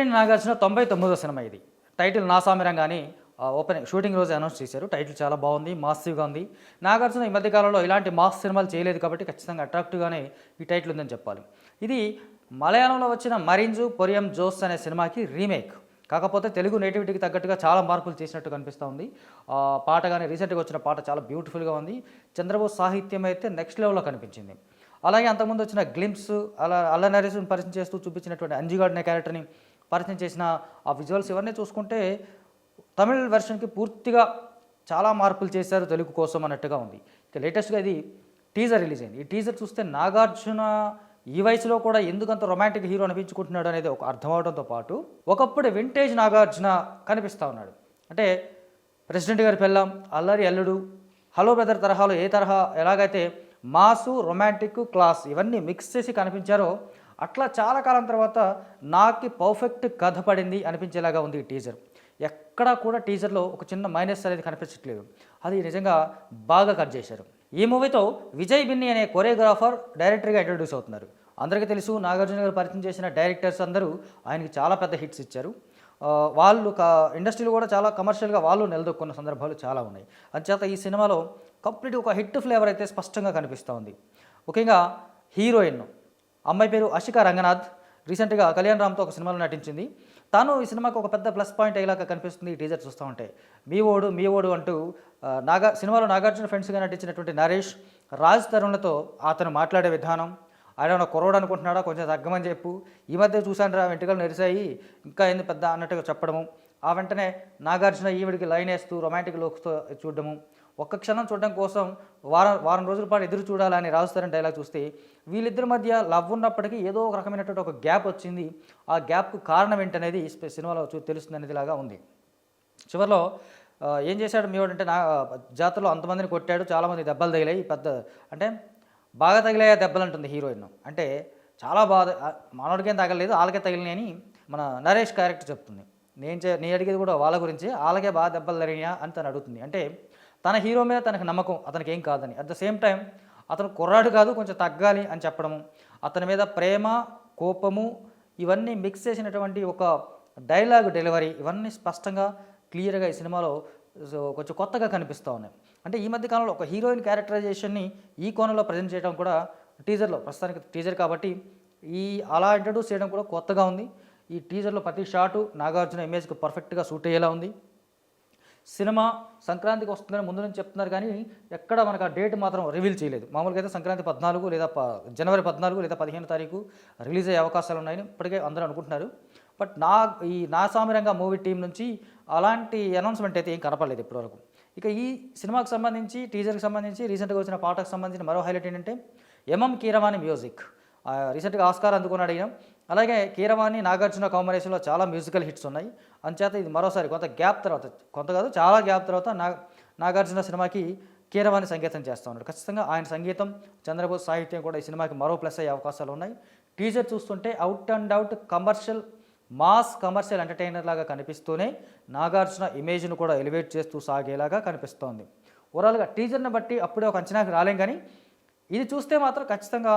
Singareni Nagarjuna 99వ cinema ఇది. Title నా సామిరంగా అని ఓపెనింగ్ షూటింగ్ రోజు అనౌన్స్ చేశారు. టైటిల్ చాలా బాగుంది, మాసివ్గా ఉంది. నాగార్జున ఈ మధ్యకాలంలో ఇలాంటి మాస్ సినిమాలు చేయలేదు కాబట్టి ఖచ్చితంగా అట్రాక్టివ్గానే ఈ టైటిల్ ఉందని చెప్పాలి. ఇది మలయాళంలో వచ్చిన మరింజు పొరియం జోస్ అనే సినిమాకి రీమేక్. కాకపోతే తెలుగు నేటివిటీకి తగ్గట్టుగా చాలా మార్పులు చేసినట్టు కనిపిస్తూ ఉంది. పాట కానీ రీసెంట్గా వచ్చిన పాట చాలా బ్యూటిఫుల్గా ఉంది. చంద్రబోస్ సాహిత్యం అయితే నెక్స్ట్ లెవెల్లో కనిపించింది. అలాగే అంతకుముందు వచ్చిన గ్లింప్స్ అల్ల నరేష్ని పరిచయం చేస్తూ చూపించినటువంటి అంజిగాడ్ అనే క్యారెక్టర్ని పరిచయం చేసిన ఆ విజువల్స్ ఇవన్నీ చూసుకుంటే తమిళ్ వెర్షన్కి పూర్తిగా చాలా మార్పులు చేశారు తెలుగు కోసం అన్నట్టుగా ఉంది. ఇక లేటెస్ట్గా ఇది టీజర్ రిలీజ్ అయింది. ఈ టీజర్ చూస్తే నాగార్జున ఈ వయసులో కూడా ఎందుకంత రొమాంటిక్ హీరో అనిపించుకుంటున్నాడు అనేది ఒక అర్థం అవడంతో పాటు ఒకప్పుడు వింటేజ్ నాగార్జున కనిపిస్తూ ఉన్నాడు. అంటే ప్రెసిడెంట్ గారి పెళ్ళాం, అల్లరి అల్లుడు, హలో బ్రదర్ తరహాలో ఏ తరహా ఎలాగైతే మాసు, రొమాంటిక్, క్లాస్ ఇవన్నీ మిక్స్ చేసి కనిపించారో అట్లా చాలా కాలం తర్వాత నాకు పర్ఫెక్ట్ కథ పడింది అనిపించేలాగా ఉంది ఈ టీజర్. ఎక్కడా కూడా టీజర్లో ఒక చిన్న మైనస్ అనేది కనిపించట్లేదు. అది నిజంగా బాగా కట్ చేశారు. ఈ మూవీతో విజయ్ బిన్ని అనే కొరియోగ్రాఫర్ డైరెక్టర్గా ఇంట్రడ్యూస్ అవుతున్నారు. అందరికీ తెలుసు నాగార్జున గారు పరిచయం చేసిన డైరెక్టర్స్ అందరూ ఆయనకి చాలా పెద్ద హిట్స్ ఇచ్చారు. వాళ్ళు ఇండస్ట్రీలో కూడా చాలా కమర్షియల్గా వాళ్ళు నిలదొక్కున్న సందర్భాలు చాలా ఉన్నాయి. అందుచేత ఈ సినిమాలో కంప్లీట్ ఒక హిట్ ఫ్లేవర్ అయితే స్పష్టంగా కనిపిస్తూ ఉంది. ముఖ్యంగా హీరోయిన్ అమ్మాయి పేరు అషికా రంగనాథ్. రీసెంట్గా కళ్యాణ్ రామ్తో ఒక సినిమాలో నటించింది. తాను ఈ సినిమాకి ఒక పెద్ద ప్లస్ పాయింట్ అయ్యేలాగా కనిపిస్తుంది ఈ టీజర్ చూస్తూ ఉంటే. మీ ఓడు అంటూ సినిమాలో నాగార్జున ఫ్రెండ్స్గా నటించినటువంటి నరేష్, రాజ్ తరుణ్లతో అతను మాట్లాడే విధానం, ఆయన కుర్రోడు అనుకుంటున్నాడా కొంచెం తగ్గమని చెప్పు, ఈ మధ్య చూశాను రా వెంట్రుకలు నెరిసాయి ఇంకా ఏంది పెద్ద అన్నట్టుగా చెప్పడము, ఆ వెంటనే నాగార్జున ఈవిడికి లైన్ వేస్తూ రొమాంటిక్ లుక్స్తో చూడడము, ఒక్క క్షణం చూడడం కోసం వారం రోజుల పాటు ఎదురు చూడాలని రాజుతారని డైలాగ్ చూస్తే వీళ్ళిద్దరి మధ్య లవ్ ఉన్నప్పటికీ ఏదో ఒక రకమైనటువంటి ఒక గ్యాప్ వచ్చింది. ఆ గ్యాప్కు కారణం ఏంటనేది సినిమాలో తెలుస్తుంది అనేది లాగా ఉంది. చివరిలో ఏం చేశాడు మీవాడంటే జాతరలో అంతమందిని కొట్టాడు, చాలామంది దెబ్బలు తగిలాయి, పెద్ద అంటే బాగా తగిలాయా దెబ్బలు అంటుంది హీరోయిన్. అంటే చాలా బాగా మనోడికేం తగలేదు వాళ్ళకే తగిలినాయి అని మన నరేష్ క్యారెక్టర్ చెప్తుంది. నేను అడిగేది కూడా వాళ్ళ గురించి, వాళ్ళకే బాగా దెబ్బలు తగిలినాయా అని తను అడుగుతుంది. అంటే తన హీరో మీద తనకు నమ్మకం, అతనికి ఏం కాదని. అట్ ద సేమ్ టైం అతను కుర్రాడు కాదు కొంచెం తగ్గాలి అని చెప్పడము, అతని మీద ప్రేమ, కోపము ఇవన్నీ మిక్స్ చేసినటువంటి ఒక డైలాగ్ డెలివరీ ఇవన్నీ స్పష్టంగా క్లియర్గా ఈ సినిమాలో కొంచెం కొత్తగా కనిపిస్తూ ఉన్నాయి. అంటే ఈ మధ్య కాలంలో ఒక హీరోయిన్ క్యారెక్టరైజేషన్ని ఈ కోణంలో ప్రజెంట్ చేయడం కూడా టీజర్లో, ప్రస్తుతానికి టీజర్ కాబట్టి అలా ఇంట్రడ్యూస్ చేయడం కూడా కొత్తగా ఉంది. ఈ టీజర్లో ప్రతి షాటు నాగార్జున ఇమేజ్కి పర్ఫెక్ట్గా సూట్ అయ్యేలా ఉంది. సినిమా సంక్రాంతికి వస్తుందని ముందు నుంచి చెప్తున్నారు కానీ ఎక్కడ మనకు ఆ డేట్ మాత్రం రివీల్ చేయలేదు. మామూలుగా అయితే సంక్రాంతి 14 లేదా జనవరి 14 లేదా 15 తారీఖు రిలీజ్ అయ్యే అవకాశాలు ఉన్నాయని ఇప్పటికే అందరూ అనుకుంటున్నారు. బట్ నా సామిరంగా మూవీ టీం నుంచి అలాంటి అనౌన్స్మెంట్ అయితే ఏం కనపడలేదు ఇప్పటివరకు. ఇక ఈ సినిమాకి సంబంధించి టీజర్కి సంబంధించి రీసెంట్గా వచ్చిన పాటకు సంబంధించిన మరో హైలైట్ ఏంటంటే ఎంఎం కీరవాణి మ్యూజిక్. రీసెంట్గా ఆస్కార్ అందుకున్నాడు ఈయన. అలాగే కీరవాణి నాగార్జున కాంబినేషన్లో చాలా మ్యూజికల్ హిట్స్ ఉన్నాయి. అంచేత ఇది మరోసారి చాలా గ్యాప్ తర్వాత నాగార్జున సినిమాకి కీరవాణి సంగీతం చేస్తూ ఉన్నాడు. ఖచ్చితంగా ఆయన సంగీతం, చంద్రబోస్ సాహిత్యం కూడా ఈ సినిమాకి మరో ప్లస్ అయ్యే అవకాశాలు ఉన్నాయి. టీజర్ చూస్తుంటే out and out mass commercial entertainer లాగా కనిపిస్తూనే నాగార్జున ఇమేజ్ను కూడా ఎలివేట్ చేస్తూ సాగేలాగా కనిపిస్తోంది. ఓవరాల్గా టీజర్ని బట్టి అప్పుడే ఒక అంచనాకి రాలేం కానీ ఇది చూస్తే మాత్రం ఖచ్చితంగా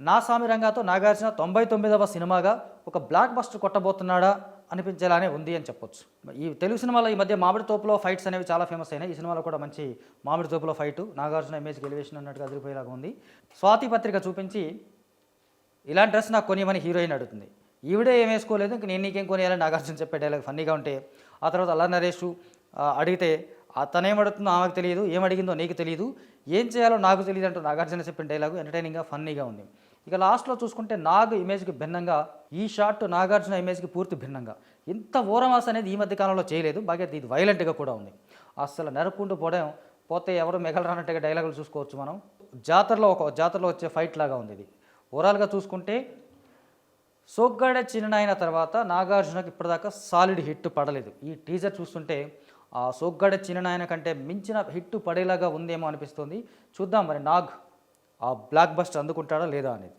నా సామిరంగాతో నాగార్జున 99వ సినిమాగా ఒక బ్లాక్ బస్టర్ కొట్టబోతున్నాడా అనిపించేలానే ఉంది అని చెప్పొచ్చు. ఈ తెలుగు సినిమాలో ఈ మధ్య మామిడి తోపులో ఫైట్స్ అనేవి చాలా ఫేమస్ అయినాయి. ఈ సినిమాలో కూడా మంచి మామిడి తోపులో ఫైటు, నాగార్జున ఇమేజ్కి ఎలివేషన్ అన్నట్టుగా అదిరిపోయేలాగా ఉంది. స్వాతి పత్రిక చూపించి ఇలాంటి డ్రెస్ నాకు కొనియమని హీరోయిన్ అడుగుతుంది. ఈవిడే ఏం వేసుకోలేదు, ఇంక నేను నీకేం కొనియాలని నాగార్జున చెప్పే డైలాగ్ ఫన్నీగా ఉంటే, ఆ తర్వాత అల్ల నరేష్ అడిగితే అతనేమడుతుందో ఆమెకు తెలియదు, ఏమడిగిందో నీకు తెలియదు, ఏం చేయాలో నాకు తెలియదు అంటూ నాగార్జున చెప్పిన డైలాగు ఎంటర్టైనింగ్గా ఫన్నీగా ఉంది. ఇక లాస్ట్లో చూసుకుంటే నాగ్ ఇమేజ్కి భిన్నంగా ఈ షాట్ నాగార్జున ఇమేజ్కి పూర్తి భిన్నంగా ఇంత ఓరమాస్ అనేది ఈ మధ్యకాలంలో చేయలేదు. బాగా ఇది వైలెంట్గా కూడా ఉంది. అసలు నెరపుకుంటూ పోతే ఎవరు మిగలరానట్టుగా డైలాగులు చూసుకోవచ్చు మనం. జాతరలో వచ్చే ఫైట్ లాగా ఉంది ఇది. ఓవరాల్గా చూసుకుంటే సోగ్గాడే చిన్ననాయన తర్వాత నాగార్జునకి ఇప్పటిదాకా సాలిడ్ హిట్ పడలేదు. ఈ టీజర్ చూస్తుంటే ఆ సోగ్గాడే చిన్ననాయన కంటే మించిన హిట్ పడేలాగా ఉందేమో అనిపిస్తుంది. చూద్దాం మరి నాగ్ ఆ బ్లాక్ బస్టర్ అందుకుంటాడా లేదా అనేది.